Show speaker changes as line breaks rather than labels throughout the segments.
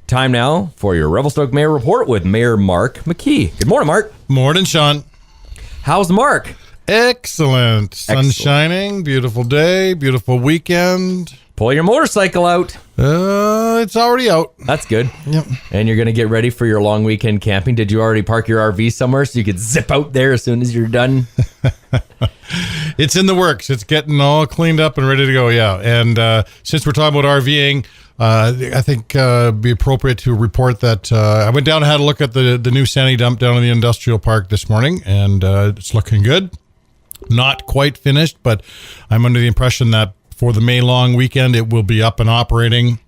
Time now for your Revelstoke Mayor Report with Mayor Mark McKee. Good morning, Mark.
Morning, Sean.
How's Mark?
Excellent. Sun shining, beautiful day, beautiful weekend.
Pull your motorcycle out.
It's already out.
That's good.
Yep.
And you're going to get ready for your long weekend camping. Did you already park your RV somewhere so you could zip out there as soon as you're done?
It's in the works. It's getting all cleaned up and ready to go, yeah. And since we're talking about RVing, I think it'd be appropriate to report that I went down and had a look at the new Sandy dump down in the industrial park this morning, and it's looking good. Not quite finished, but I'm under the impression that for the May long weekend, it will be up and operating.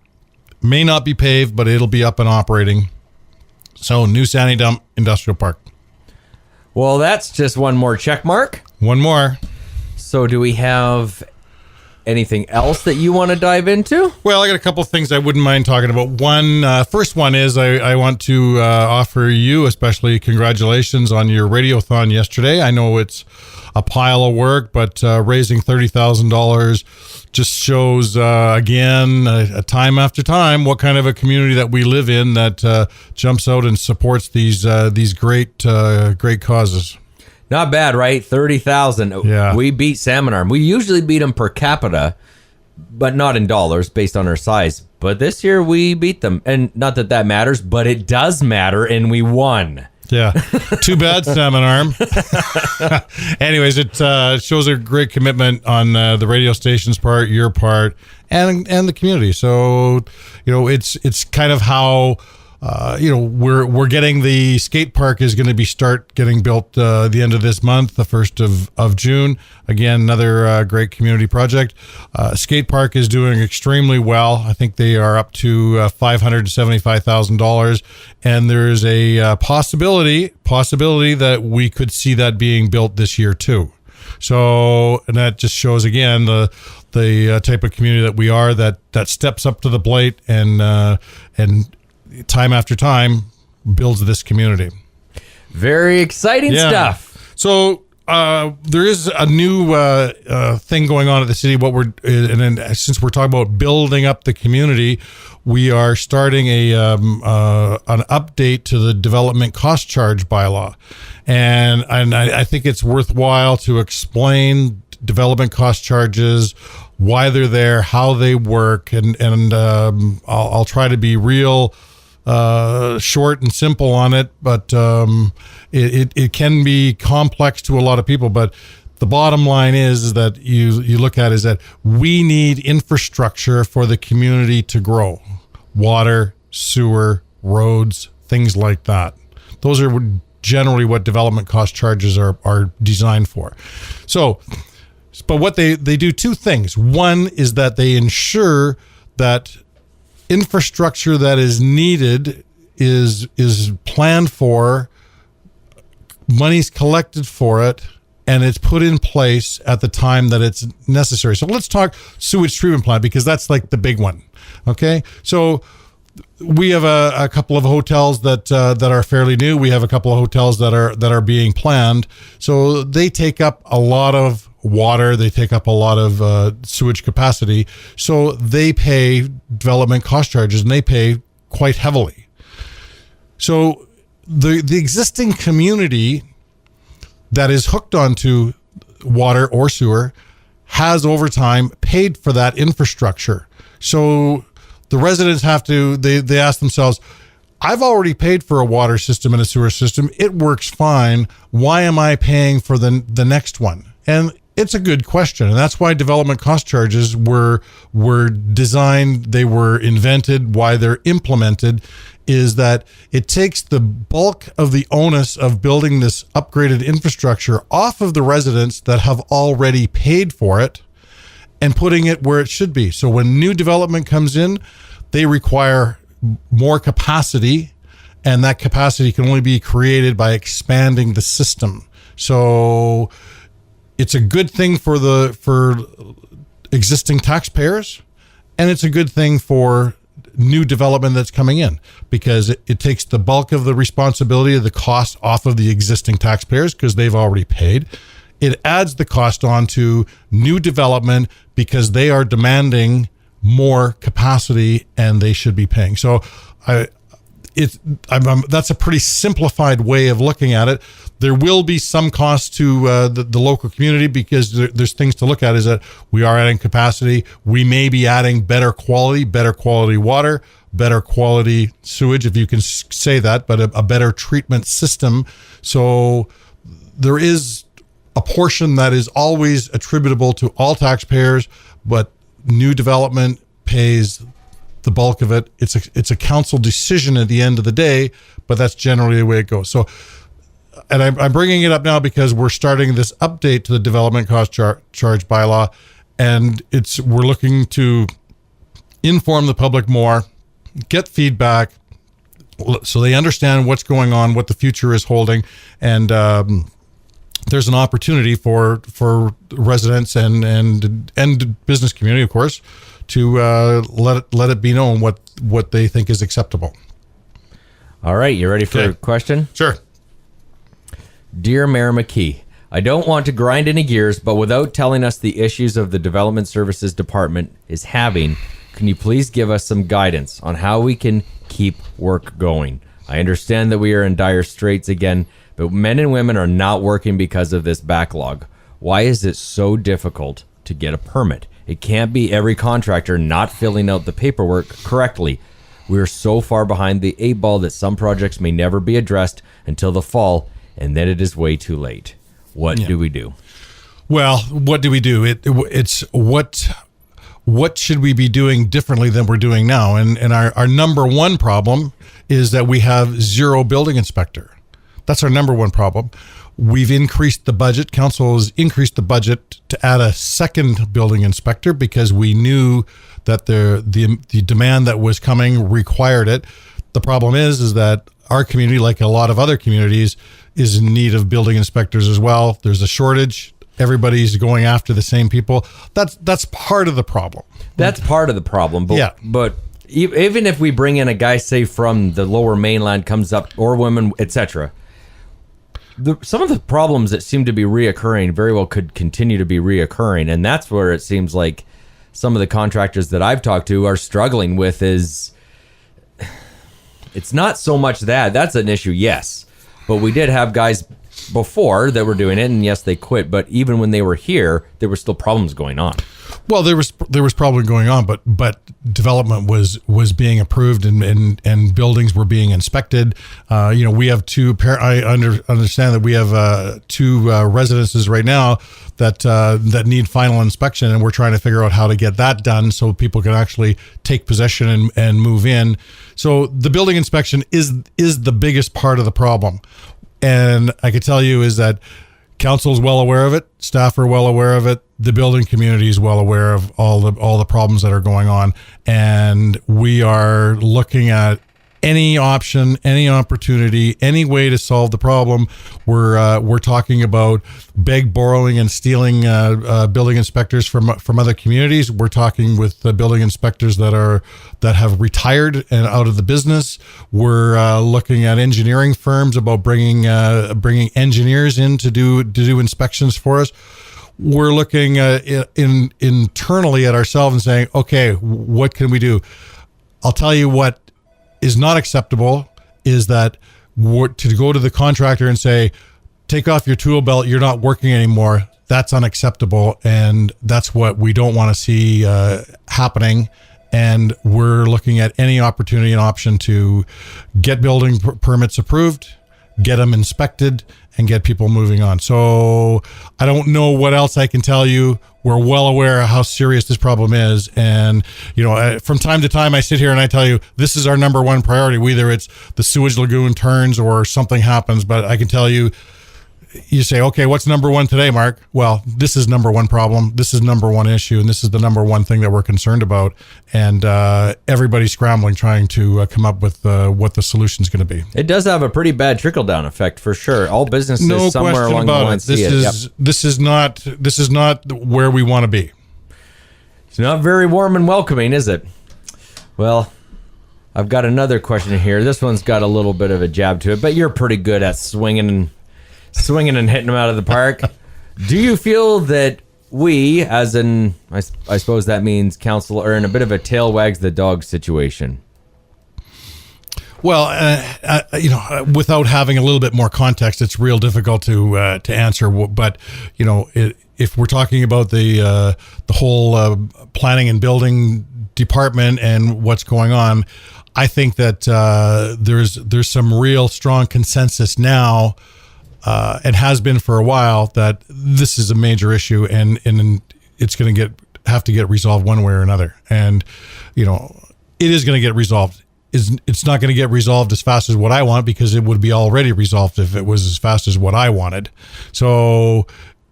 May not be paved, but it'll be up and operating. So, new Sandy dump, industrial park.
Well, that's just one more check mark.
One more.
So do we have anything else that you want to dive into?
Well, I got a couple of things I wouldn't mind talking about. First one is I want to offer you especially congratulations on your radiothon yesterday. I know it's a pile of work, but raising $30,000 just shows, again, time after time, what kind of a community that we live in that jumps out and supports these great causes.
Not bad, right? 30,000.
Yeah.
We beat Salmon Arm. We usually beat them per capita, but not in dollars based on our size. But this year we beat them. And not that that matters, but it does matter, and we won.
Yeah. Too bad, Salmon Arm. Anyways, it shows a great commitment on the radio station's part, your part, and the community. So, it's kind of how... we're getting the skate park is going to start getting built the end of this month, the 1st of June. Again, another great community project. Skate park is doing extremely well. I think they are up to $575,000, and there's a possibility that we could see that being built this year too. So, and that just shows again the type of community that we are, that steps up to the plate and time after time builds this community.
Very exciting stuff.
So there is a new thing going on at the city. Since we're talking about building up the community, we are starting an update to the development cost charge bylaw, and I think it's worthwhile to explain development cost charges, why they're there, how they work, and I'll try to be real short and simple on it, but it can be complex to a lot of people. But the bottom line is that you look at is that we need infrastructure for the community to grow: water, sewer, roads, things like that. Those are generally what development cost charges are designed for. So, but what they do two things. One is that they ensure that infrastructure that is needed is planned for, money's collected for it, and it's put in place at the time that it's necessary. So let's talk sewage treatment plant, because that's like the big one. Okay, so we have a couple of hotels that are fairly new. We have a couple of hotels that are being planned. So they take up a lot of water, they take up a lot of sewage capacity, so they pay development cost charges, and they pay quite heavily. So the existing community that is hooked onto water or sewer has over time paid for that infrastructure. So the residents have to, they ask themselves, I've already paid for a water system and a sewer system. It works fine. Why am I paying for the next one? And it's a good question, and that's why development cost charges were designed, they were invented, why they're implemented, is that it takes the bulk of the onus of building this upgraded infrastructure off of the residents that have already paid for it and putting it where it should be. So when new development comes in, they require more capacity, and that capacity can only be created by expanding the system. So it's a good thing for existing taxpayers, and it's a good thing for new development that's coming in, because it takes the bulk of the responsibility of the cost off of the existing taxpayers because they've already paid. It adds the cost on to new development because they are demanding more capacity, and they should be paying. So that's a pretty simplified way of looking at it. There will be some cost to the local community because there's things to look at. Is that we are adding capacity. We may be adding better quality water, better quality sewage, if you can say that, but a better treatment system. So there is a portion that is always attributable to all taxpayers, but new development pays the bulk of it. It's a council decision at the end of the day, but that's generally the way it goes. So, and I'm bringing it up now because we're starting this update to the development cost charge bylaw, and we're looking to inform the public more, get feedback, so they understand what's going on, what the future is holding, and there's an opportunity for residents and business community, of course, to let it be known what they think is acceptable.
All right, you ready for a question?
Sure.
Dear Mayor McKee, I don't want to grind any gears, but without telling us the issues of the Development Services Department is having, can you please give us some guidance on how we can keep work going? I understand that we are in dire straits again, but men and women are not working because of this backlog. Why is it so difficult to get a permit? It can't be every contractor not filling out the paperwork correctly. We are so far behind the 8 ball that some projects may never be addressed until the fall, and then it is way too late. What do we do?
Well, what do we do? It's what should we be doing differently than we're doing now? And our number one problem is that we have zero building inspector. That's our number one problem. We've increased the budget. Council has increased the budget to add a second building inspector because we knew that the demand that was coming required it. The problem is that our community, like a lot of other communities, is in need of building inspectors as well. There's a shortage. Everybody's going after the same people. That's part of the problem.
That's part of the problem. But,
yeah.
But even if we bring in a guy, say, from the lower mainland, comes up, or women, etc., some of the problems that seem to be reoccurring very well could continue to be reoccurring. And that's where it seems like some of the contractors that I've talked to are struggling with is it's not so much that's an issue, yes. But we did have guys before that were doing it, and yes, they quit. But even when they were here, there were still problems going on.
Well, there was problem going on, but development was being approved and buildings were being inspected. We have I understand that we have two residences right now that need final inspection, and we're trying to figure out how to get that done so people can actually take possession and move in. So the building inspection is the biggest part of the problem. And I could tell you is that council is well aware of it. Staff are well aware of it. The building community is well aware of all the problems that are going on. And we are looking at any option, any opportunity, any way to solve the problem. We're talking about borrowing and stealing building inspectors from other communities. We're talking with the building inspectors that have retired and out of the business. We're looking at engineering firms about bringing engineers in to do inspections for us. We're looking internally at ourselves and saying, okay, what can we do? I'll tell you what is not acceptable is that to go to the contractor and say, take off your tool belt, you're not working anymore. That's unacceptable. And that's what we don't want to see happening. And we're looking at any opportunity and option to get building permits approved, get them inspected, and get people moving on. So I don't know what else I can tell you. We're well aware of how serious this problem is. And, from time to time, I sit here and I tell you, this is our number one priority, whether it's the sewage lagoon turns or something happens. But I can tell you, you say, okay, what's number one today, Mark? Well, this is number one problem. This is number one issue. And this is the number one thing that we're concerned about. And everybody's scrambling, trying to come up with what the solution is going to be.
It does have a pretty bad trickle-down effect for sure. All businesses somewhere along the line see it.
This is not where we want to be.
It's not very warm and welcoming, is it? Well, I've got another question here. This one's got a little bit of a jab to it, but you're pretty good at swinging and hitting them out of the park. Do you feel that we, as in, I suppose that means council, are in a bit of a tail wags the dog situation.
Well, without having a little bit more context, it's real difficult to answer. But if we're talking about the whole planning and building department and what's going on, I think that there's some real strong consensus now, and has been for a while, that this is a major issue, and it's going to have to get resolved one way or another. And it is going to get resolved. It's not going to get resolved as fast as what I want, because it would be already resolved if it was as fast as what I wanted. So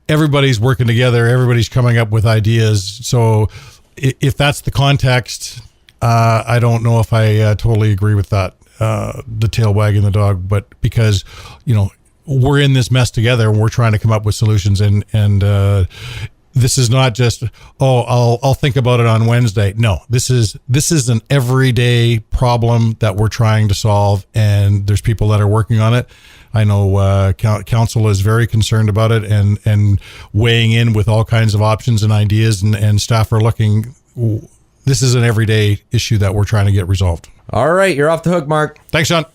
everybody's working together. Everybody's coming up with ideas. So if that's the context, I don't know if I totally agree with that, the tail wagging the dog, but because, we're in this mess together and we're trying to come up with solutions, and this is not just, I'll think about it on Wednesday. No, this is an everyday problem that we're trying to solve, and there's people that are working on it. I know council is very concerned about it and weighing in with all kinds of options and ideas, and staff are looking. This is an everyday issue that we're trying to get resolved.
All right, you're off the hook, Mark.
Thanks, Sean.